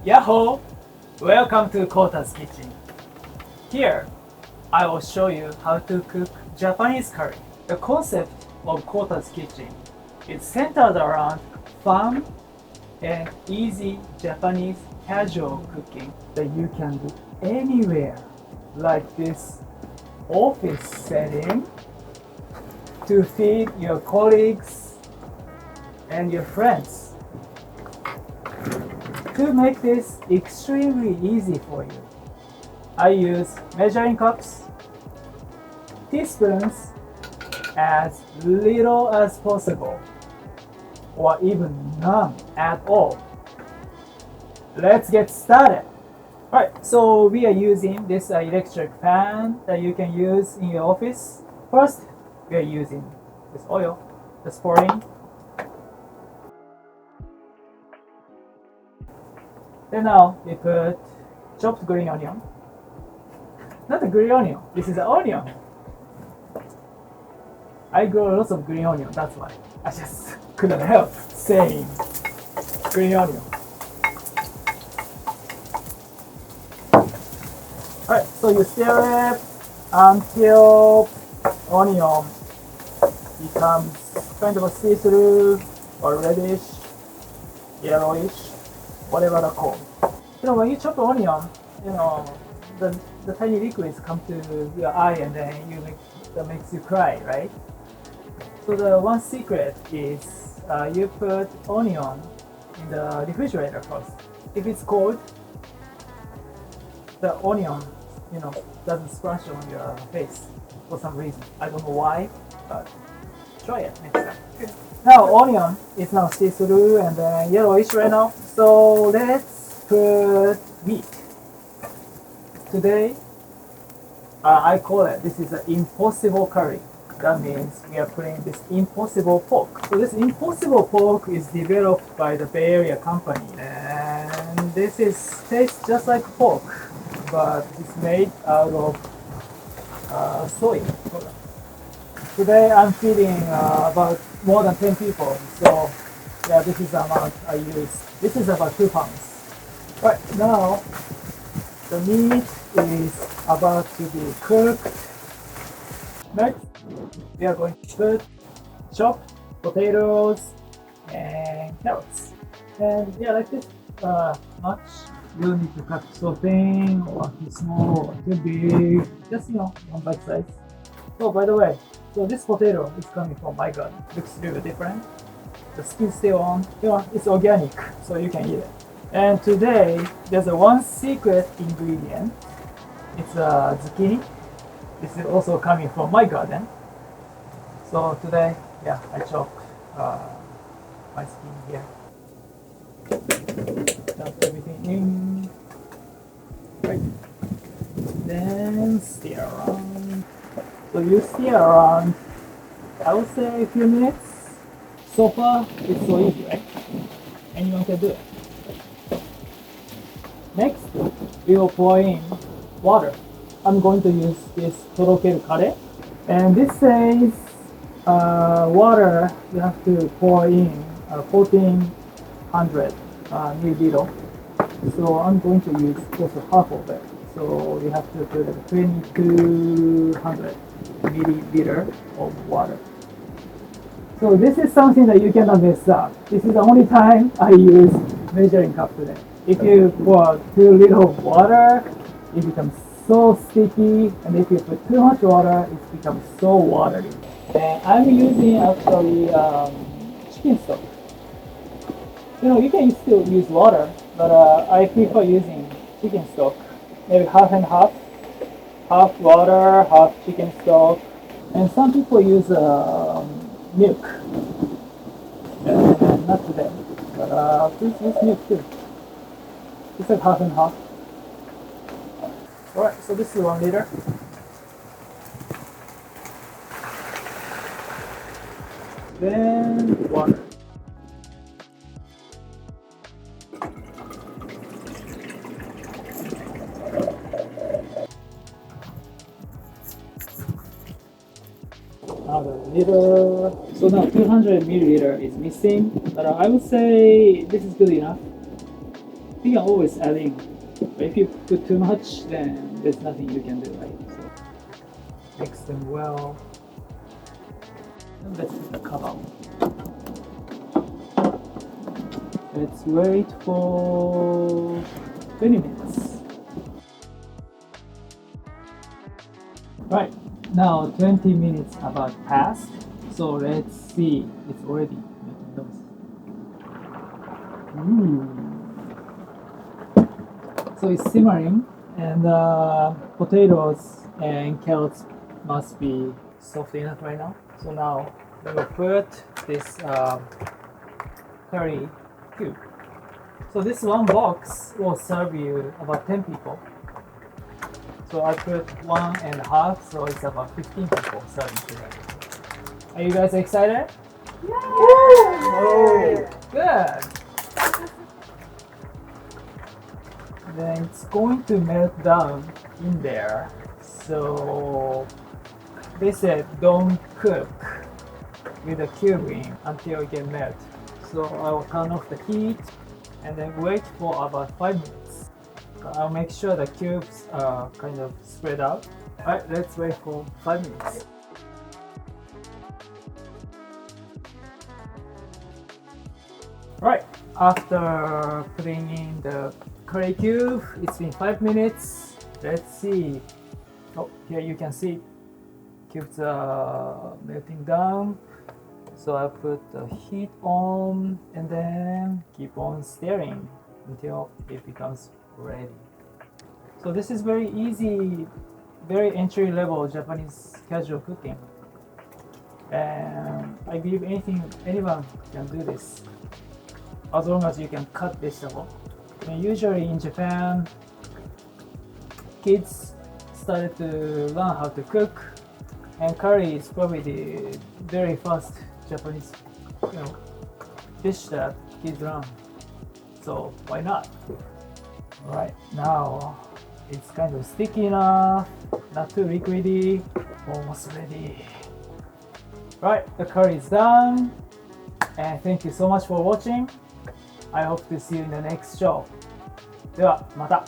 Yahoo! Welcome to Kota's kitchen. Here, I will show you how to cook Japanese curry. The concept of Kota's kitchen is centered around fun and easy Japanese casual cooking that you can do anywhere, like this office setting, to feed your colleagues and your friends. To make this extremely easy for you, I use measuring cups, teaspoons, as little as possible, or even none at all. Let's get started. Alright, so we are using this electric fan that you can use in your office. First, we are using this oil, just pouring. Then now we put chopped green onion. Not a green onion, this is an onion. I grow lots of green onion, that's why. I just couldn't help saying green onion. Alright, so you stir it until onion becomes kind of a see-through or reddish, yellowish, whatever they're called. When you chop onion, the tiny liquids come to your eye and then that makes you cry, right? So the one secret is you put onion in the refrigerator first. If it's cold, the onion, doesn't splash on your face for some reason. I don't know why, but try it next time. Okay. Now onion is now see-through and then yellowish right now. So let's put meat. Today, I call it, this is an impossible curry. That means we are putting this impossible pork. So this impossible pork is developed by the Bay Area company. And tastes just like pork, but it's made out of soy. Today I'm feeding about more than 10 people, so yeah, this is the amount I use. This is about 2 pounds. Right now, the meat is about to be cooked. Next, we are going to put chopped potatoes and carrots. And yeah, like this much. You don't need to cut so thin or too small or too big. Just one bite size. Oh, by the way, so this potato is coming from my garden. Looks a little bit different. The skin's still on. It's organic, so you can eat it. And today, there's one secret ingredient. It's zucchini. This is also coming from my garden. So today, yeah, I chopped my skin here. Dump everything in. Right. Then stir around. So you stir around, I would say a few minutes. So far, it's so easy, right? Anyone can do it. Next, we will pour in water. I'm going to use this torokeru kare. And this says water you have to pour in 1400 milliliter. So I'm going to use just half of it. So you have to put 2200 milliliter of water. So this is something that you cannot mess up. This is the only time I use measuring cup today. If you pour too little water, it becomes so sticky, and if you put too much water, it becomes so watery. And I'm using actually chicken stock. You can still use water, but I prefer using chicken stock. Maybe half and half. Half water, half chicken stock. And some people use milk. Not today, but please use milk too. It's like half and half. Alright, so this is 1 liter. Then water. Another liter. So now 200 milliliter is missing, but I would say this is good enough. You can always add in, but if you put too much, then there's nothing you can do, right? So mix them well. And let's put the cover. Let's wait for 20 minutes. Right, now 20 minutes about passed. So let's see, it's already making noise. So it's simmering, and potatoes and carrots must be soft enough right now. So now we will put this curry cube. So this one box will serve you about 10 people. So I put 1.5, so it's about 15 people serving today. Are you guys excited? Yeah. Oh, good. Then it's going to melt down in there. So they said don't cook with the cube in until it gets melt. So I will turn off the heat and then wait for about 5 minutes. I'll make sure the cubes are kind of spread out. Alright, let's wait for 5 minutes. Right, after putting in the curry cube, it's been 5 minutes. Let's see. Oh, here you can see cubes are melting down. So I put the heat on and then keep on stirring until it becomes ready. So this is very easy, very entry-level Japanese casual cooking. And I believe anyone can do this, as long as you can cut vegetable. And usually in Japan, kids started to learn how to cook, and curry is probably the very first Japanese, dish that kids learn. So why not? Right now, it's kind of sticky enough, not too liquidy, almost ready. Right, the curry is done, and thank you so much for watching. I hope to see you in the next show. ではまた。